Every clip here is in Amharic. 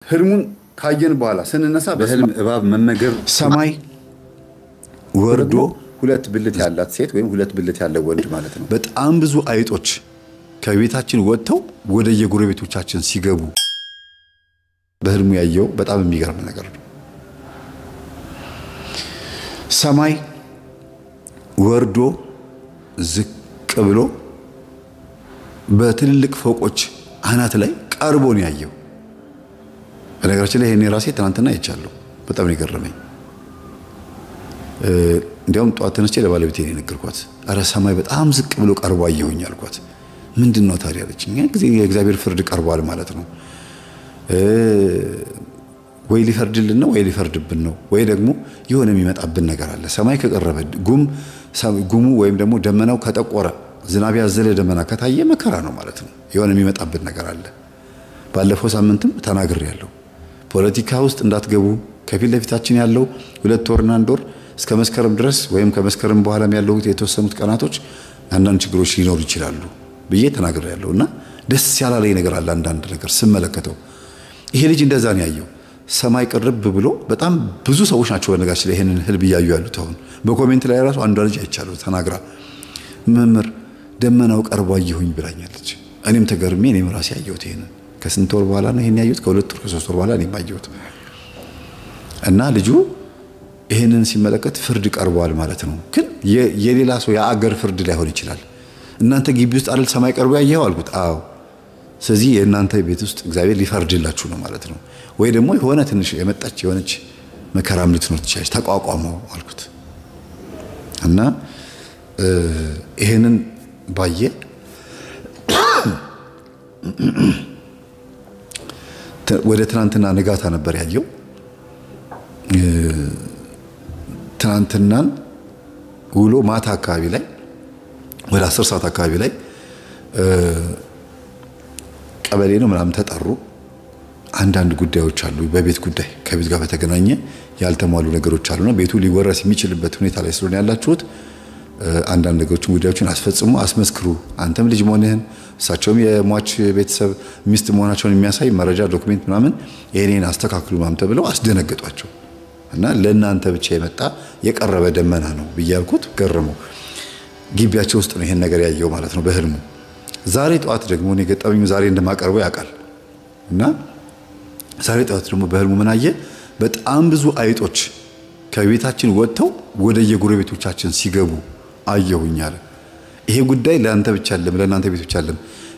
ህልሙን ካየን በኋላ ስንነሳ በህልም እባብ መመገብ ሰማይ ወርዶ ሁለት ብልት ያላት ሴት ወይም ሁለት ብልት ያለው ወንድ ማለት ነው። በጣም ብዙ አይጦች ከቤታችን ወጥተው ወደ የጎረቤቶቻችን ሲገቡ በህልሙ ያየው በጣም የሚገርም ነገር ነው። ሰማይ ወርዶ ዝቅ ብሎ በትልልቅ ፎቆች አናት ላይ ቀርቦ ነው ያየው። በነገራችን ላይ እኔ ራሴ ትናንትና አይቻለሁ። በጣም ነው የገረመኝ። እንዲያውም ጧት ተነስቼ ለባለቤቴ ነው የነገርኳት። አረ ሰማይ በጣም ዝቅ ብሎ ቀርቦ አየሁኝ አልኳት። ምንድነው ታዲያ አለችኝ። ጊዜ የእግዚአብሔር ፍርድ ቀርቧል ማለት ነው። ወይ ሊፈርድልን ነው ወይ ሊፈርድብን ነው ወይ ደግሞ የሆነ የሚመጣብን ነገር አለ። ሰማይ ከቀረበ ጉሙ ወይም ደግሞ ደመናው ከጠቆረ ዝናብ ያዘለ ደመና ከታየ መከራ ነው ማለት ነው። የሆነ የሚመጣብን ነገር አለ። ባለፈው ሳምንትም ተናግሬያለሁ። ፖለቲካ ውስጥ እንዳትገቡ ከፊት ለፊታችን ያለው 2 ወርና 1 ወር እስከ መስከረም ድረስ ወይም ከመስከረም በኋላም ያለው የተወሰኑት ቀናቶች አንዳንድ ችግሮች ሊኖሩ ይችላሉ ብዬ ተናግሬያለሁና ደስ ያላለኝ ነገር አለ። አንዳንድ ነገር ስመለከተው ይሄ ልጅ እንደዛ ነው ያየው። ሰማይ ቅርብ ብሎ በጣም ብዙ ሰዎች ናቸው በነጋሽ ላይ ይሄንን ህልም ያዩ ያሉት። አሁን በኮሜንት ላይ ራሱ አንዷ ልጅ አይቻለሁ ተናግራ መምህር ደመናው ቀርቦ አየሁኝ ብላኛለች። እኔም ተገርሜ እኔም ራሴ ያየሁት ይሄንን ከስንት ወር በኋላ ነው ይሄን ያየሁት። ከ2 ወር ከ3 ወር በኋላ እኔም አየሁት። እና ልጁ ይሄንን ሲመለከት ፍርድ ቀርቧል ማለት ነው። ግን የሌላ ሰው የአገር ፍርድ ላይሆን ይችላል። እናንተ ግቢ ውስጥ አይደል ሰማይ ቀርቦ ያየው አልኩት። አዎ። ስለዚህ የእናንተ ቤት ውስጥ እግዚአብሔር ሊፈርድላችሁ ነው ማለት ነው። ወይ ደግሞ የሆነ ትንሽ የመጣች የሆነች መከራም ልትኖር ትችላለች ተቋቋመው አልኩት። እና ይሄንን ባየ ወደ ትናንትና ንጋታ ነበር ያየው። ትናንትናን ውሎ ማታ አካባቢ ላይ ወደ 10 ሰዓት አካባቢ ላይ ቀበሌ ነው ምናምን ተጠሩ። አንዳንድ ጉዳዮች አሉ በቤት ጉዳይ ከቤት ጋር በተገናኘ ያልተሟሉ ነገሮች አሉና ቤቱ ሊወረስ የሚችልበት ሁኔታ ላይ ስለሆነ ያላችሁት አንዳንድ ነገሮችን ጉዳዮችን አስፈጽሙ፣ አስመስክሩ። አንተም ልጅ መሆንህን እሳቸውም የሟች ቤተሰብ ሚስት መሆናቸውን የሚያሳይ መረጃ ዶክመንት ምናምን ይሄንን አስተካክሉ ማም ተብለው አስደነገጧቸው። እና ለእናንተ ብቻ የመጣ የቀረበ ደመና ነው ብያልኩት ገረመው። ግቢያቸው ውስጥ ነው ይሄን ነገር ያየው ማለት ነው በህልሙ። ዛሬ ጧት ደግሞ እኔ ገጠመኙ ዛሬ እንደማቀርበው ያውቃል። እና ዛሬ ጧት ደግሞ በህልሙ ምን አየ? በጣም ብዙ አይጦች ከቤታችን ወጥተው ወደ የጎረቤቶቻችን ሲገቡ አየሁኝ አለ። ይሄ ጉዳይ ለአንተ ብቻ አይደለም፣ ለእናንተ ቤት ብቻ አይደለም፣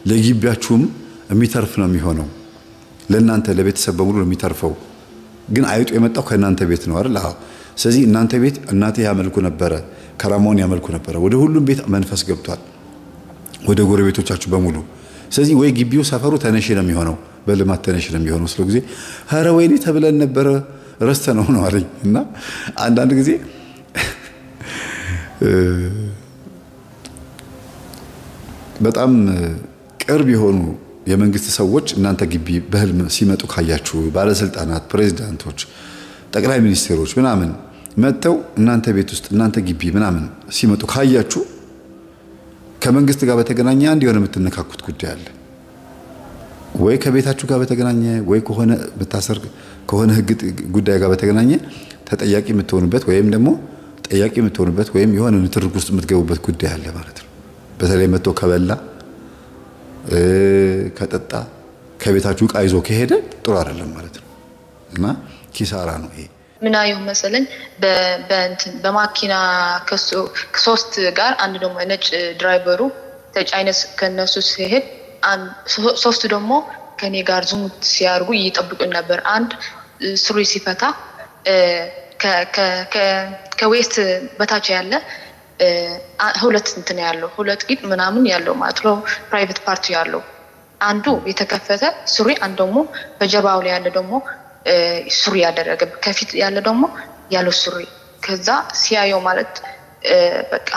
ለግቢያችሁም የሚተርፍ ነው የሚሆነው። ለእናንተ ለቤተሰብ በሙሉ ነው የሚተርፈው። ግን አይጡ የመጣው ከእናንተ ቤት ነው አይደል? አዎ። ስለዚህ እናንተ ቤት እናቴ ያመልኩ ነበረ፣ ከራማውን ያመልኩ ነበረ። ወደ ሁሉም ቤት መንፈስ ገብቷል፣ ወደ ጎረቤቶቻችሁ በሙሉ። ስለዚህ ወይ ግቢው ሰፈሩ ተነሽ ነው የሚሆነው፣ በልማት ተነሽ ነው የሚሆነው። ስለ ጊዜ ሀረ ወይኔ ተብለን ነበረ ረስተነው ነው አለኝ። እና አንዳንድ ጊዜ በጣም ቅርብ የሆኑ የመንግስት ሰዎች እናንተ ግቢ በህልም ሲመጡ ካያችሁ ባለስልጣናት፣ ፕሬዝዳንቶች፣ ጠቅላይ ሚኒስትሮች ምናምን መጥተው እናንተ ቤት ውስጥ እናንተ ግቢ ምናምን ሲመጡ ካያችሁ ከመንግስት ጋር በተገናኘ አንድ የሆነ የምትነካኩት ጉዳይ አለ። ወይ ከቤታችሁ ጋር በተገናኘ ወይ ከሆነ በታሰር ከሆነ ህግ ጉዳይ ጋር በተገናኘ ተጠያቂ የምትሆኑበት ወይም ደግሞ ጠያቂ የምትሆኑበት ወይም የሆነ ንትርክ ውስጥ የምትገቡበት ጉዳይ አለ ማለት ነው። በተለይ መጥቶ ከበላ ከጠጣ ከቤታችሁ ዕቃ ይዞ ከሄደ ጥሩ አይደለም ማለት ነው። እና ኪሳራ ነው ይሄ። ምን አየሁ መሰለኝ በማኪና ከሶስት ጋር አንድ ደግሞ ነጭ ድራይቨሩ ተጫይነስ ከነሱ ሲሄድ ሶስቱ ደግሞ ከኔ ጋር ዝሙት ሲያርጉ ይጠብቁን ነበር። አንድ ሱሪ ሲፈታ ከዌስት በታች ያለ ሁለት እንትን ያለው ሁለት ቂጥ ምናምን ያለው ማለት ነው ፕራይቬት ፓርቲ ያለው አንዱ የተከፈተ ሱሪ፣ አንዱ ደግሞ በጀርባው ላይ ያለ ደግሞ ሱሪ ያደረገ ከፊት ያለ ደግሞ ያለው ሱሪ። ከዛ ሲያየው ማለት በቃ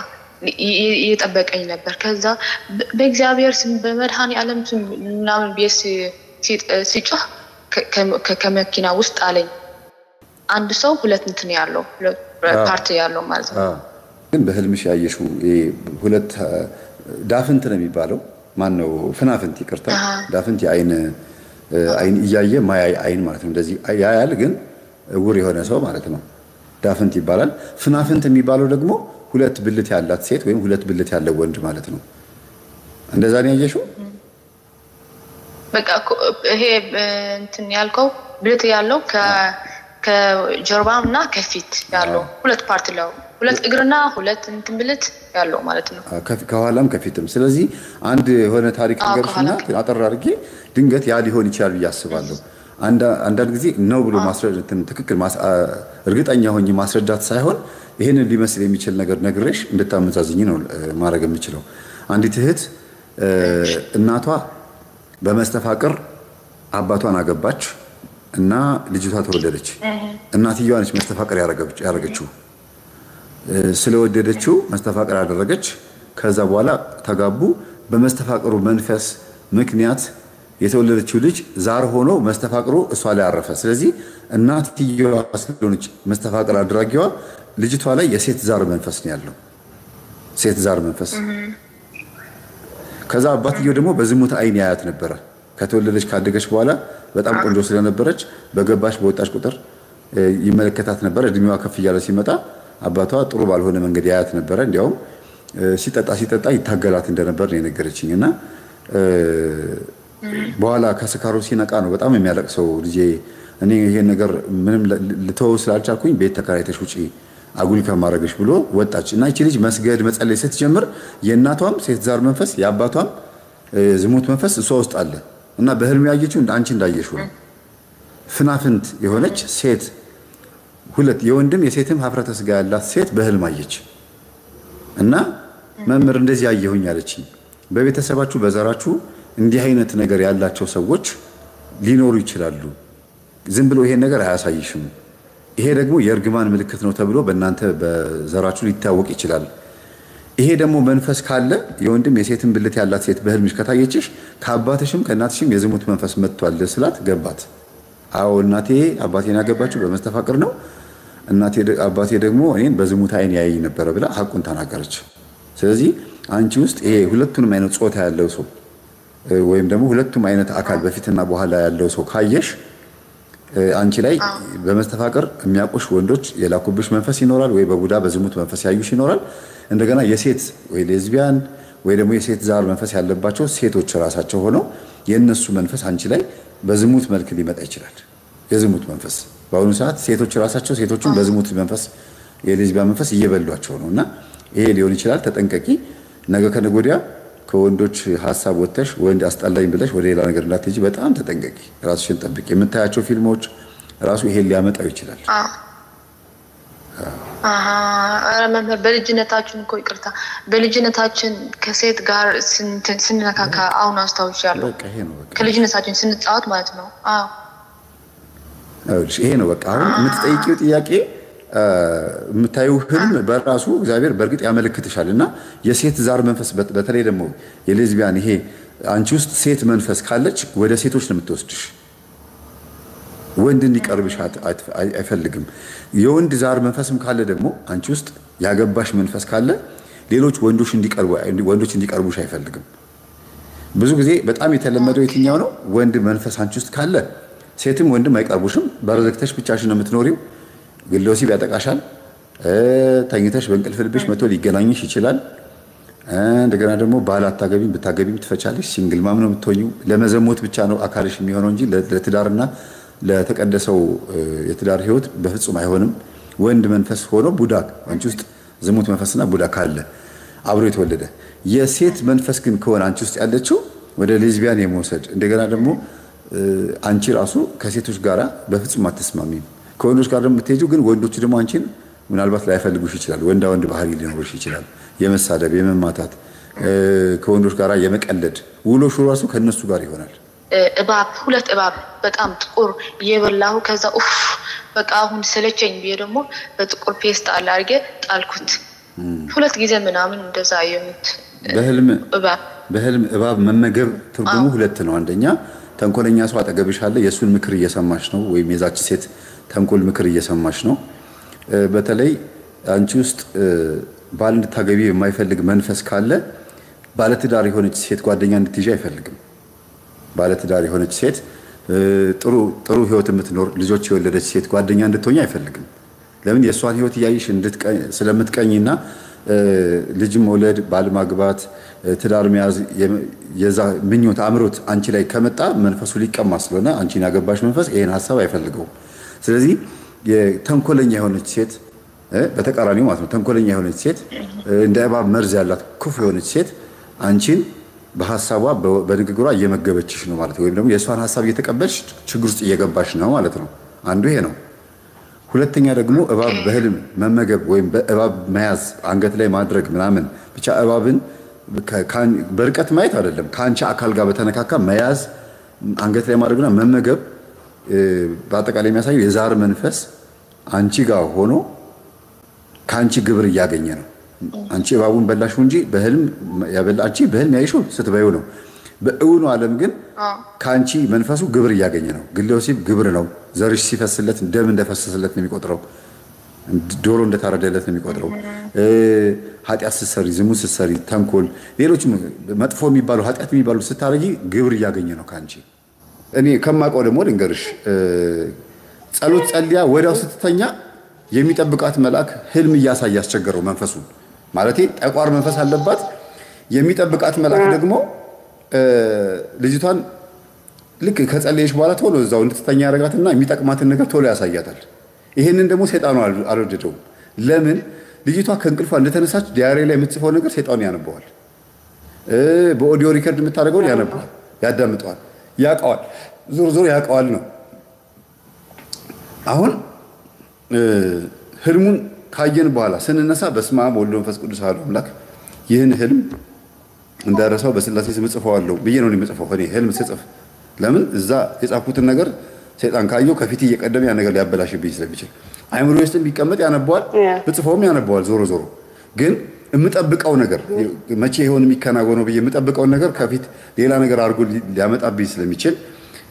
እየጠበቀኝ ነበር። ከዛ በእግዚአብሔር ስም በመድኃኔ ዓለም ስም ምናምን ቢስ ሲጮህ ከመኪና ውስጥ አለኝ። አንድ ሰው ሁለት እንትን ያለው ሁለት ፓርቲ ያለው ማለት ነው። ግን በህልምሽ ያየሽው ሁለት ዳፍንት ነው የሚባለው ማን ነው? ፍናፍንት ይቅርታ፣ ዳፍንት የአይን አይን እያየ ማያይ አይን ማለት ነው። እንደዚህ ያያል ግን እውር የሆነ ሰው ማለት ነው። ዳፍንት ይባላል። ፍናፍንት የሚባለው ደግሞ ሁለት ብልት ያላት ሴት ወይም ሁለት ብልት ያለው ወንድ ማለት ነው። እንደዛ ነው ያየሽው? በቃ ይሄ እንትን ያልከው ብልት ያለው ከጀርባና ከፊት ያለው ሁለት ፓርት ነው። ሁለት እግርና ሁለት እንትን ብልት ያለው ማለት ነው። ከኋላም ከፊትም። ስለዚህ አንድ የሆነ ታሪክ ነገርሽና አጠር አድርጌ ድንገት ያ ሊሆን ይችላል ብዬ አስባለሁ። አንዳንድ ጊዜ ነው ብሎ ማስረዳት ትክክል እርግጠኛ ሆኜ ማስረዳት ሳይሆን ይሄንን ሊመስል የሚችል ነገር ነግሬሽ እንድታመዛዝኝ ነው ማድረግ የምችለው። አንዲት እህት እናቷ በመስተፋቅር አባቷን አገባች እና ልጅቷ ተወለደች። እናትየዋ ነች መስተፋቅር ያረገችው። ስለወደደችው መስተፋቅር ያደረገች። ከዛ በኋላ ተጋቡ። በመስተፋቅሩ መንፈስ ምክንያት የተወለደችው ልጅ ዛር ሆኖ መስተፋቅሩ እሷ ላይ አረፈ። ስለዚህ እናትየዋ ስለሆነች መስተፋቅር አድራጊዋ ልጅቷ ላይ የሴት ዛር መንፈስ ነው ያለው። ሴት ዛር መንፈስ። ከዛ አባትየው ደግሞ በዝሙት አይን ያያት ነበረ። ከተወለደች ካደገች በኋላ በጣም ቆንጆ ስለነበረች በገባች በወጣች ቁጥር ይመለከታት ነበር። እድሜዋ ከፍ እያለ ሲመጣ አባቷ ጥሩ ባልሆነ መንገድ ያያት ነበረ። እንዲያውም ሲጠጣ ይታገላት እንደነበር ነው የነገረችኝና በኋላ ከስካሩ ሲነቃ ነው በጣም የሚያለቅሰው። ልጄ እኔ ይሄን ነገር ምንም ልተወው ስላልቻልኩኝ ቤት ተከራይተሽ ውጪ አጉል ከማረገሽ ብሎ ወጣች እና እቺ ልጅ መስገድ መጸለይ ስትጀምር የእናቷም ሴት ዛር መንፈስ የአባቷም ዝሙት መንፈስ እሷ ውስጥ አለ እና በህልም ያየችው አንቺ እንዳየሽው ነው። ፍናፍንት የሆነች ሴት ሁለት የወንድም የሴትም ሀፍረተ ስጋ ያላት ሴት በህልም አየች እና መምህር እንደዚህ አየሁኝ አለችኝ። በቤተሰባችሁ በዘራችሁ እንዲህ አይነት ነገር ያላቸው ሰዎች ሊኖሩ ይችላሉ። ዝም ብሎ ይሄን ነገር አያሳይሽም። ይሄ ደግሞ የእርግማን ምልክት ነው ተብሎ በእናንተ በዘራችሁ ሊታወቅ ይችላል። ይሄ ደግሞ መንፈስ ካለ የወንድም የሴትም ብልት ያላት ሴት በህልምሽ ከታየችሽ ከአባትሽም ከእናትሽም የዝሙት መንፈስ መጥቷል ስላት ገባት። አዎ እናቴ አባቴን ያገባችው በመስተፋቅር ነው። አባቴ ደግሞ እኔን በዝሙት አይን ያይ ነበር ብላ ሐቁን ተናገረች። ስለዚህ አንቺ ውስጥ ይሄ ሁለቱንም አይነት ጾታ ያለው ሰው ወይም ደግሞ ሁለቱም አይነት አካል በፊትና በኋላ ያለው ሰው ካየሽ አንቺ ላይ በመስተፋቅር የሚያቆሽ ወንዶች የላኩብሽ መንፈስ ይኖራል፣ ወይ በቡዳ በዝሙት መንፈስ ያዩሽ ይኖራል። እንደገና የሴት ወይ ሌዝቢያን ወይ ደግሞ የሴት ዛር መንፈስ ያለባቸው ሴቶች ራሳቸው ሆነው የነሱ መንፈስ አንቺ ላይ በዝሙት መልክ ሊመጣ ይችላል። የዝሙት መንፈስ በአሁኑ ሰዓት ሴቶች ራሳቸው ሴቶችን በዝሙት መንፈስ የሌዝቢያን መንፈስ እየበሏቸው ነውና ይሄ ሊሆን ይችላል። ተጠንቀቂ። ነገ ከነገ ወዲያ ከወንዶች ሐሳብ ወጥተሽ ወንድ አስጠላኝ ብለሽ ወደ ሌላ ነገር እንዳትሄጂ በጣም ተጠንቀቂ። ራስሽን ጠብቂ። የምታያቸው ፊልሞች ራሱ ይሄን ሊያመጣው ይችላል። መምህር በልጅነታችን እኮ ይቅርታ በልጅነታችን ከሴት ጋር ስንነካካ አሁን አስታውሻለሁ። ከልጅነታችን ስንጫወት ማለት ነው። ይሄ ነው በቃ አሁን የምትጠይቂው ጥያቄ የምታዩ ህልም በራሱ እግዚአብሔር በእርግጥ ያመለክትሻልና የሴት ዛር መንፈስ በተለይ ደግሞ የሌዝቢያን ይሄ አንቺ ውስጥ ሴት መንፈስ ካለች ወደ ሴቶች ነው የምትወስድሽ። ወንድ እንዲቀርብሽ አይፈልግም። የወንድ ዛር መንፈስም ካለ ደግሞ አንቺ ውስጥ ያገባሽ መንፈስ ካለ ሌሎች ወንዶች እንዲቀርቡሽ አይፈልግም። ብዙ ጊዜ በጣም የተለመደው የትኛው ነው? ወንድ መንፈስ አንቺ ውስጥ ካለ ሴትም ወንድም አይቀርቡሽም። በረዘግተሽ ብቻሽን ነው የምትኖሪው። ግሎሲብ ያጠቃሻል። ተኝተሽ በእንቅልፍ ልብሽ መቶ ሊገናኝሽ ይችላል። እንደገና ደግሞ ባል አታገቢም፣ ብታገቢም ትፈቻለሽ። ሲንግል ማም ነው የምትሆኚው። ለመዘሞት ብቻ ነው አካልሽ የሚሆነው እንጂ ለትዳርና ለተቀደሰው የትዳር ህይወት በፍጹም አይሆንም። ወንድ መንፈስ ሆኖ ቡዳ አንቺ ውስጥ ዝሙት መንፈስና ቡዳ ካለ አብሮ የተወለደ የሴት መንፈስ ግን ከሆነ አንቺ ውስጥ ያለችው ወደ ሌዝቢያን የመውሰድ እንደገና ደግሞ አንቺ ራሱ ከሴቶች ጋራ በፍጹም አትስማሚም። ከወንዶች ጋር ደግሞ የምትሄጂው ግን ወንዶች ደግሞ አንቺን ምናልባት ላይፈልጉሽ ይችላል። ወንድ ባህሪ ሊኖርሽ ይችላል። የመሳደብ፣ የመማታት፣ ከወንዶች ጋራ የመቀለድ ውሎሽ ራሱ ከነሱ ጋር ይሆናል። ሁለት እባብ በጣም ጥቁር እየበላሁ ከዛ በቃ አሁን ሰለቸኝ ብዬ ደግሞ በጥቁር ፔስታል አድርጌ ጣልኩት። ሁለት ጊዜ ምናምን እንደዛ የሙት በህልም እባብ መመገብ ትርጉሙ ሁለት ነው። አንደኛ ተንኮለኛ ሰው አጠገብሽ አለ፣ የሱን ምክር እየሰማሽ ነው፣ ወይም የዛች ሴት ተንኮል ምክር እየሰማሽ ነው። በተለይ አንቺ ውስጥ ባል እንድታገቢ የማይፈልግ መንፈስ ካለ ባለትዳር የሆነች ሴት ጓደኛ እንድትይዥ አይፈልግም። ባለትዳር የሆነች ሴት ጥሩ ህይወት የምትኖር ልጆች የወለደች ሴት ጓደኛ እንድትሆኝ አይፈልግም። ለምን የሷን ህይወት ያይሽ ስለምትቀኝና ልጅ መውለድ ባል ማግባት ትዳር መያዝ የዛ ምኞት አምሮት አንቺ ላይ ከመጣ መንፈሱ ሊቀማ ስለሆነ አንቺን ያገባሽ መንፈስ ይሄን ሐሳብ አይፈልገው። ስለዚህ የተንኮለኛ የሆነች ሴት በተቃራኒው ማለት ነው ተንኮለኛ የሆነች ሴት እንደ እባብ መርዝ ያላት ክፉ የሆነች ሴት አንቺን በሐሳቧ በንግግሯ እየመገበችሽ ነው ማለት ወይም ደግሞ የሷን ሐሳብ እየተቀበልሽ ችግር ውስጥ እየገባሽ ነው ማለት ነው። አንዱ ይሄ ነው። ሁለተኛ ደግሞ እባብ በህልም መመገብ ወይም በእባብ መያዝ አንገት ላይ ማድረግ ምናምን ብቻ እባብን በርቀት ማየት አይደለም ካንቺ አካል ጋር በተነካካ መያዝ አንገት ላይ ማድረግና መመገብ በአጠቃላይ የሚያሳየው የዛር መንፈስ አንቺ ጋር ሆኖ ካንቺ ግብር እያገኘ ነው። አንቺ እባቡን በላሽው እንጂ በህልም ያበላቺ በህልም ያይሽው ስትበዩ ነው። በእውኑ ዓለም ግን ካንቺ መንፈሱ ግብር እያገኘ ነው። ግለወሲብ ግብር ነው። ዘርሽ ሲፈስለት ደም እንደፈሰሰለት ነው የሚቆጥረው። ዶሮ እንደታረደለት ነው የሚቆጥረው። ኃጢአት ስትሰሪ ዝሙት ስትሰሪ ተንኮል ሌሎችም መጥፎ የሚባሉ ኃጢአት የሚባሉ ስታረጊ ግብር እያገኘ ነው ካንቺ። እኔ ከማውቀው ደግሞ ልንገርሽ ጸሎት ጸልያ ወዲያው ስትተኛ የሚጠብቃት መልአክ ህልም እያሳየ ያስቸገረው መንፈሱን ማለቴ ጠቋር መንፈስ አለባት። የሚጠብቃት መልአክ ደግሞ ልጅቷን ልክ ከጸለየሽ በኋላ ቶሎ እዛው እንድትተኛ ያረጋትና የሚጠቅማትን ነገር ቶሎ ያሳያታል። ይሄንን ደግሞ ሰይጣኑ አልወደደውም። ለምን ልጅቷ ከእንቅልፏ እንደተነሳች ዲያሪ ላይ የምትጽፈው ነገር ሰይጣኑ ያነበዋል። በኦዲዮ ሪከርድ የምታደርገው ያነበዋል፣ ያዳምጠዋል፣ ያውቀዋል። ዞር ያውቀዋል ነው። አሁን ህልሙን ካየን በኋላ ስንነሳ በስመ አብ ወወልድ ወመንፈስ ቅዱስ አሐዱ አምላክ ይህን ህልም እንዳረሳው በስላሴ ስም ጽፈዋለሁ ብዬ ነው የምጽፈው። እኔ ህልም ስጽፍ ለምን እዛ የጻፍኩትን ነገር ሰይጣን ካየው ከፊት እየቀደመ ያ ነገር ሊያበላሽብኝ ስለሚችል አይምሮ ውስጥ ቢቀመጥ ያነበዋል፣ ብጽፈውም ያነበዋል። ዞሮ ግን የምጠብቀው ነገር መቼ ይሆን የሚከናወነው ብዬ የምጠብቀው ነገር ከፊት ሌላ ነገር አድርጎ ሊያመጣብኝ ስለሚችል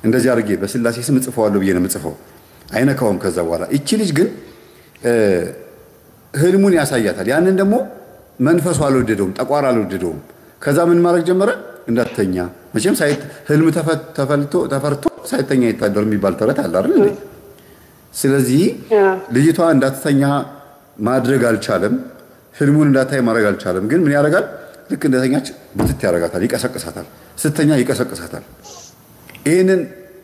እንደዚህ አድርጌ በስላሴ ስም ጽፈዋለሁ ብዬ ነው የምጽፈው። አይነካውም። ከዛ በኋላ እቺ ልጅ ግን ህልሙን ያሳያታል። ያንን ደግሞ መንፈሱ አልወደደውም፣ ጠቋር አልወደደውም። ከዛ ምን ማድረግ ጀመረ? እንዳትተኛ መቼም ህልም ተፈርቶ ሳይተኛ ይታደር የሚባል ተረት አለ አይደል? ስለዚህ ልጅቷ እንዳትተኛ ማድረግ አልቻለም። ህልሙን እንዳታይ ማድረግ አልቻለም። ግን ምን ያደርጋል? ልክ እንደተኛች ብትት ያደርጋታል፣ ይቀሰቅሳታል። ስተኛ ይቀሰቅሳታል። ይሄንን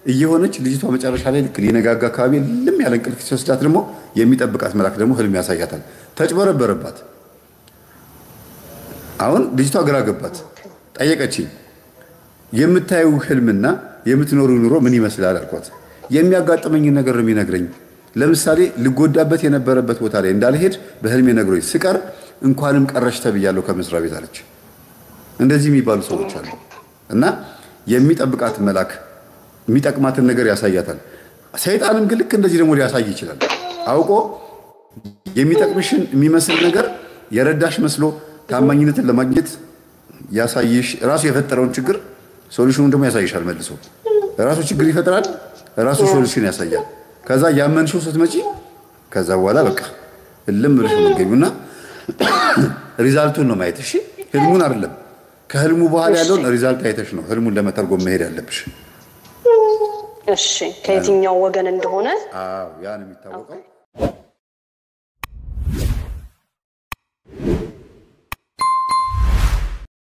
እየሆነች ልጅቷ መጨረሻ ላይ ልክ ሊነጋጋ አካባቢ ልም ያለ እንቅልፍ ሲወስዳት ደግሞ የሚጠብቃት መልአክ ደግሞ ህልም ያሳያታል። ተጭበረበረባት። አሁን ልጅቷ ግራ ገባት። ጠየቀችኝ። የምታየው ህልምና የምትኖሩ ኑሮ ምን ይመስላል አልኳት። የሚያጋጥመኝ ነገር ነው የሚነግረኝ። ለምሳሌ ልጎዳበት የነበረበት ቦታ ላይ እንዳልሄድ በህልሜ ነግሮኝ ስቀር እንኳንም ቀረሽ ተብያለሁ ከመስሪያ ቤት አለች። እንደዚህ የሚባሉ ሰዎች አሉ። እና የሚጠብቃት መልአክ የሚጠቅማትን ነገር ያሳያታል። ሰይጣንም ግን ልክ እንደዚህ ደግሞ ሊያሳይ ይችላል። አውቆ የሚጠቅምሽን የሚመስል ነገር የረዳሽ መስሎ ታማኝነትን ለማግኘት ያሳይሽ ራሱ የፈጠረውን ችግር ሶሉሽኑን ደግሞ ያሳይሻል። መልሶ ራሱ ችግር ይፈጥራል፣ ራሱ ሶሉሽን ያሳያል። ከዛ ያመንሽው ስትመጪ ከዛ በኋላ በቃ እልም ብለሽ መገኙና ሪዛልቱን ነው ማየት። እሺ ህልሙን አይደለም፣ ከህልሙ በኋላ ያለውን ሪዛልት አይተሽ ነው ህልሙን ለመተርጎም መሄድ ያለብሽ። እሺ ከየትኛው ወገን እንደሆነ ያ ነው የሚታወቀው።